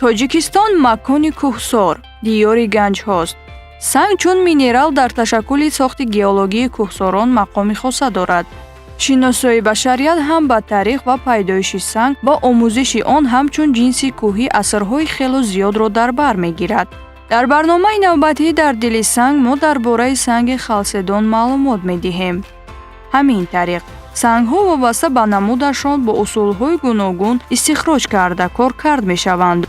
тоҷикистон макони кӯҳсор, диёри ганҷҳост. санг чун минерал дар ташаккули сохти геологии кӯҳсорон мақоми хоса дорад. шиносоии башарият ҳам ба таърих ва пайдоиши санг ва омӯзиши он ҳамчун ҷинси кӯҳӣ асрҳои хело зиёдро дар бар мегирад. дар барномаи навбатӣ дар дили санг мо дар бораи санги халседон маълумот медиҳем. ҳамин тариқ сангҳо вобаста ба намудашон бо усулҳои гуногун истихроҷ карда коркард мешаванд.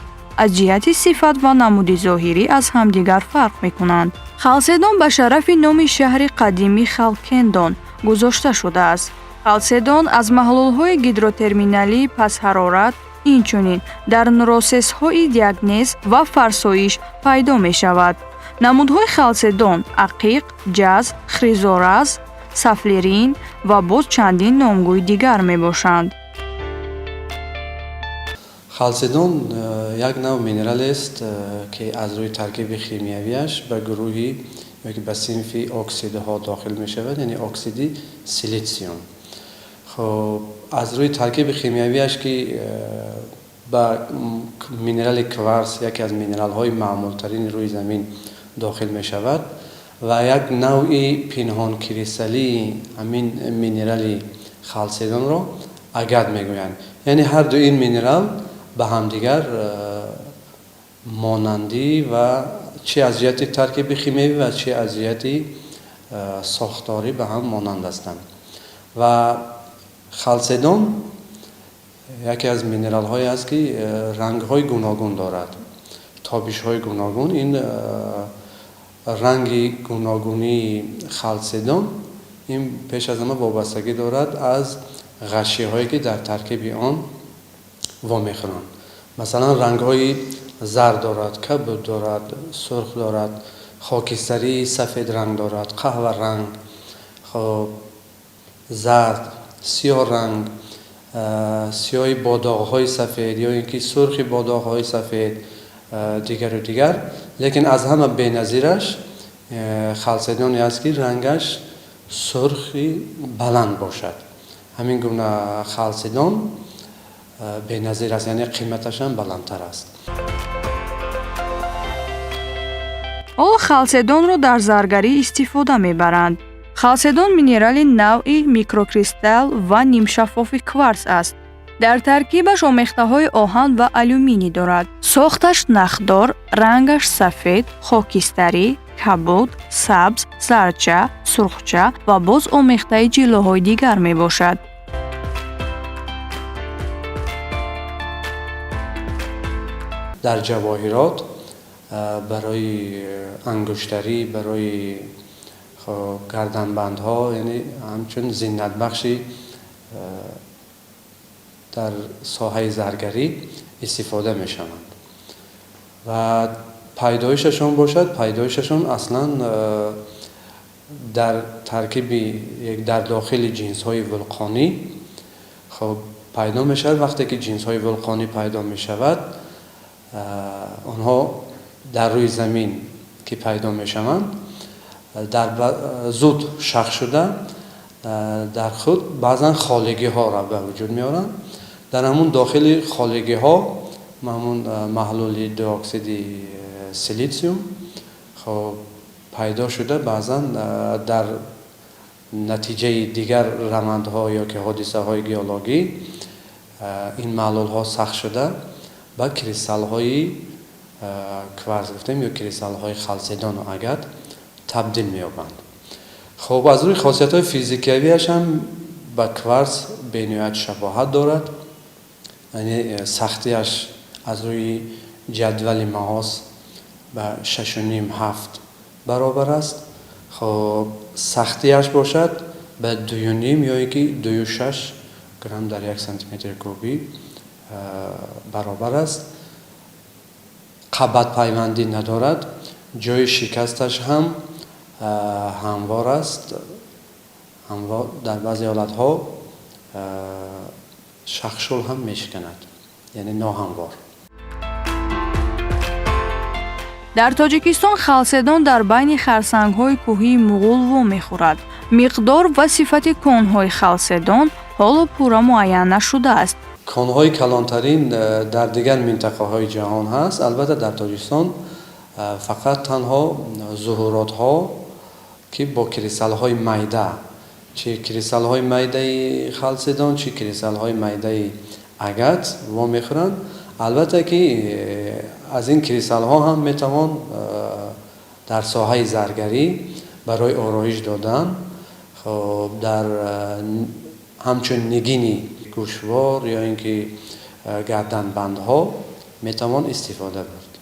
аз ҷиҳати сифат ва намуди зоҳирӣ аз ҳамдигар фарқ мекунанд. халседон ба шарафи номи шаҳри қадимӣ халкендон гузошта шудааст. халседон аз маҳлулҳои гидротерминалии пастҳарорат, инчунин дар нуросесҳои диагнез ва фарсоиш пайдо мешавад. намудҳои халседон ақиқ, ҷаз, хризораз, сафлерин ва боз чандин номгӯи дигар мебошанд. халседон як нав минералест ки аз рӯи таркиби химиявиаш ба гурӯҳи ёки ба синфи оксидҳо дохил мешавад, яъне оксиди силитсиум. хоб аз рӯи таркиби химиявиаш ки ба минерали кварс, яке аз минералҳои маъмултарини рӯи замин дохил мешавад ва як навъи пинҳонкристалии ҳамин минерали халседонро агат мегӯянд. яъне ҳарду ин минерал ба ҳамдигар монандӣ ва чӣ аз ҷиҳати таркиби химиявӣ ва чӣ аз ҷиҳати сохторӣ ба ҳам монанд ҳастанд. ва халседон яке аз минералҳое аст ки рангҳои гуногун дорад, тобишҳои гуногун. ин ранги гуногунии халседон ин пеш аз ҳама вобастагӣ дорад аз ғашиҳое ки дар таркиби он вомехӯранд. масалан рангҳои зард дорад, кабуд дорад, сурх дорад, хокистарии сафед ранг дорад, қаҳва ранг, хоб зард, сиёҳ ранг, сиёҳи бо доғҳои сафед ё ин ки сурхи бо доғҳои сафед, дигару дигар. лекин аз ҳама беназираш халседоне аст ки рангаш сурхи баланд бошад. ҳамин гуна халседон беназир аст, яъне қиматаш ҳам баландтар аст. ҳоло халседонро дар заргарӣ истифода мебаранд. халседон минерали навъи микрокристалл ва нимшаффофи кварц аст. дар таркибаш омехтаҳои оҳан ва алюминий дорад. сохташ нахдор, рангаш сафед, хокистарӣ, кабуд, сабз, зарча, сурхча ва боз омехтаи ҷиллоҳои дигар мебошад. дар ҷавоҳирот барои ангуштарӣ, барои гарданбандҳо, яъне ҳамчун зиннатбахши дар соҳаи заргарӣ истифода мешаванд. ва пайдоишашон бошад, пайдоишашон аслан дар таркиби дар дохили ҷинсҳои вулқонӣ хоб пайдо мешавад. вақте ки ҷинсҳои вулқонӣ пайдо мешавад, онҳо дар рӯи замин ки пайдо мешаванд зуд шах шуда дар худ баъзан холигиҳоро ба вуҷуд меоранд. дар ҳамун дохили холигиҳо ҳамун маҳлули диоксиди силитсиум хоб пайдо шуда баъзан дар натиҷаи дигар равандҳо ё ки ҳодисаҳои геологӣ ин маҳлулҳо сах шуда ба кристаллҳои кварц гуфтем ё кристаллҳои халседону агат табдил меёбанд. хоб аз рӯи хосиятҳои физикиявиаш ҳам ба кварц бениҳоят шабоҳат дорад. яъне сахтиаш аз рӯи ҷадвали маос ба 6.5-7 баробар аст. хоб сахтиаш бошад ба 2.5 ё ин ки 2.6 грамм дар 1 сантиметри кубӣ баробар аст. қабатпайвандӣ надорад. ҷои шикасташ ҳам ҳамвор аст. дар баъзе ҳолатҳо шахшул ҳам мешиканад, яъне ноҳамвор. дар тоҷикистон халседон дар байни харсангҳои кӯҳии муғул вомехӯрад. миқдор ва сифати конҳои халседон ҳоло пурра муайян нашудааст. کان‌های کلانترین در دیگر منطقه‌های جهان هست. البته در تاجیکستان فقط تنها ظهورات‌ها که با کریستال‌های میده، چه کریستال‌های میده خالصدان چه کریستال‌های میده اگات و میخورند. البته که از این کریستال‌ها هم میتوان در ساحه زرگری برای آرایش دادن. خب در همچون نگینی گوشوار یا اینکه گردنبندها میتوان استفاده برد.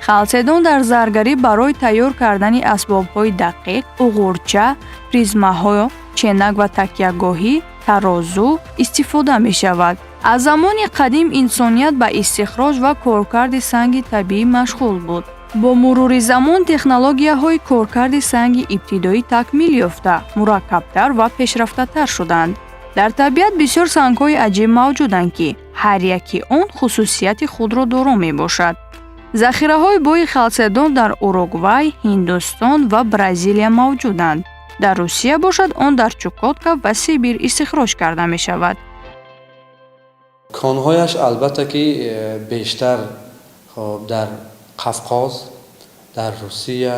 خالصدон дар заргарӣ барои тайёр кардани асбобҳои дақиқ, уғурча, призмаҳо, ченак ва такягоҳӣ, тарозу истифода мешавад. аз замони қадим инсоният ба истихроҷ ва коркарди санги табиӣ машғул буд. бо мурури замон технологияҳои коркарди санги ибтидоӣ такмил ёфта, мураккабтар ва пешрафтатар шуданд. дар табиат бисёр сангҳои аҷиб мавҷуданд, ки ҳар яки он хусусияти худро доро мебошад. захираҳои бои халседон дар Уругвай, Ҳиндустон ва Бразилия мавҷуданд. дар Русия бошад, он дар Чукотка ва Сибир истихроҷ карда мешавад. конҳояш албатта ки бештар дар Қавқоз, дар Русия,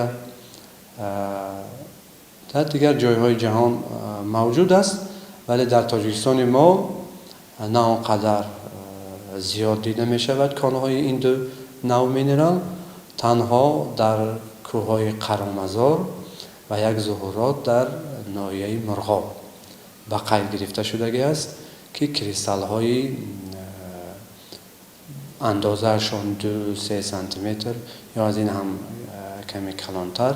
дар дигар ҷойҳои ҷаҳон мавҷуд аст, вале дар Тоҷикистони мо на он қадар зиёд дида мешавад конҳои ин ду нав минерал. танҳо дар кӯҳҳои Қаромазор ва як зуҳурот дар ноҳияи Мурғоб ба қайд гирифта шудагӣ аст, ки кристаллҳои андозаашон 2-3 сантиметр ё аз ин ҳам каме калонтар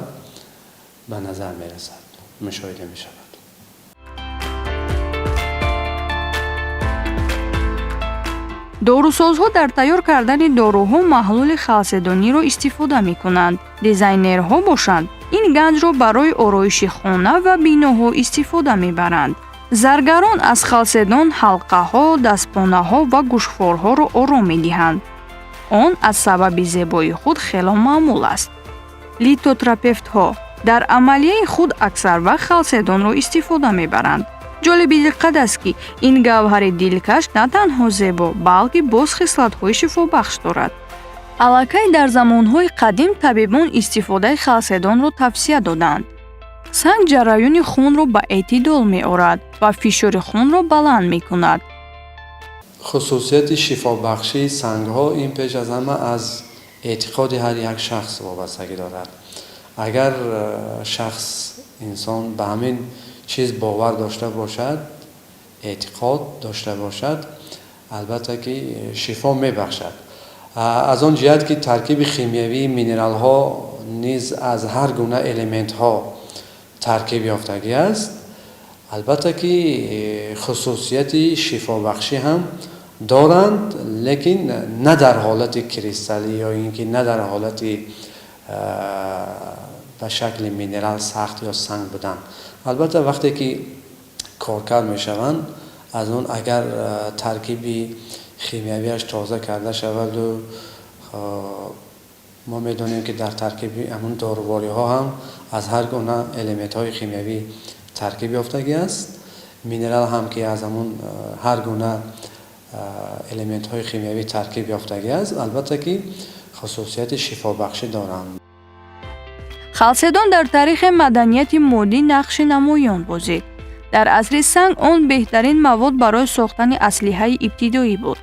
ба назар мерасад, мушоҳида мешавад. дорусозҳо дар тайёр кардани доруҳо маҳлули халседониро истифода мекунанд. дизайнерҳо бошанд, ин ганҷро барои ороиши хона ва биноҳо истифода мебаранд. заргарон аз халседон ҳалқаҳо, дастпонаҳо ва гӯшворҳоро ором медиҳанд. он аз сабаби зебоии худ хело маъмул аст. литотерапевтҳо дар амалияи худ аксар вақт халседонро истифода мебаранд. ҷолиби диққат аст, ки ин гавҳари дилкаш на танҳо зебо, балки боз хислатҳои шифобахш дорад. аллакай дар замонҳои қадим табибон истифодаи халседонро тавсия доданд. санг ҷараёни хунро ба эътидол меорад ва фишори хунро баланд мекунад. хусусияти шифобахшии сангҳо ин пеш аз ҳама аз эътиқоди ҳар як шахс вобастагӣ дорад. агар шахс инсон ба ҳамин чиз бовар дошта бошад, эътиқод дошта бошад, албатта ки шифо мебахшад. аз он ҷиҳат ки таркиби химиявии минералҳо низ аз ҳар гуна элементҳо таркиб ёфтагӣ аст, албатта ки хусусияти шифобахшӣ ҳам доранд, лекин на дар ҳолати кристаллӣ ё ин ки на дар ҳолати ба шакли минерал сахт ё санг будан. албатта вақте ки коркар мешаванд, аз он агар таркиби химиявияш тоза карда шаваду мо медонем ки дар таркиби ҳамун дорувориҳо ҳам аз ҳар гуна элементҳои химиявӣ таркиб ёфтагӣ аст. минерал ҳам ки аз ҳамун ҳар гуна элементҳои химиявӣ таркиб ёфтагӣ аст, албатта ки хусусияти шифобахшӣ доранд. халседон дар таърихи маданияти моддӣ нақши намоён бозид. дар асри санг он беҳтарин мавод барои сохтани аслиҳаи ибтидоӣ буд.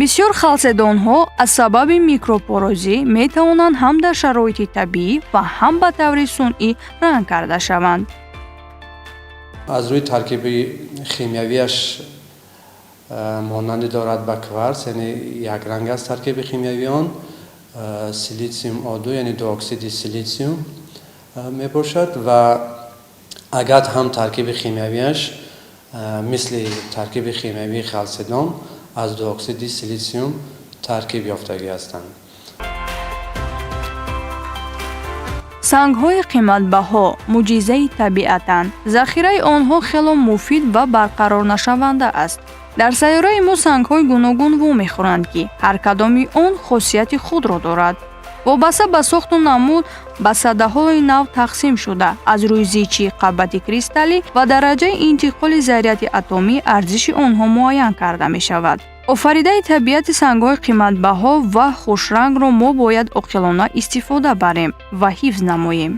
бисёр халседонҳо аз сабаби микропорозӣ метавонанд ҳам дар шароити табиӣ ва ҳам ба таври сунъӣ ранг карда шаванд. аз рӯи таркиби химиявияш монандӣ дорад ба кварц, яъне як ранг аст таркиби химиявии он, силитсиум O2 яъне дуоксиди силитсиум мебошад ва агат ҳам таркиби химиявияш мисли таркиби химиявии халседон аз дуоксиди силитсиум таркиб ёфтагӣ ҳастанд. сангҳои қиматбаҳо муъҷизаи табиатанд. захираи онҳо хело муфид ва барқарорнашаванда аст. дар сайёраи мо сангҳои гуногун ву мехӯранд, ки ҳар кадоми он хосияти худро дорад. вобаста ба сохту намуд ба саддаҳои нав тақсим шуда, аз рӯи зичии қабати кристаллӣ ва дараҷаи интиқоли заррияти атомӣ арзиши онҳо муайян карда мешавад. офаридаи табиати сангҳои қиматбаҳо ва хушрангро мо бояд оқилона истифода барем ва ҳифз намоем.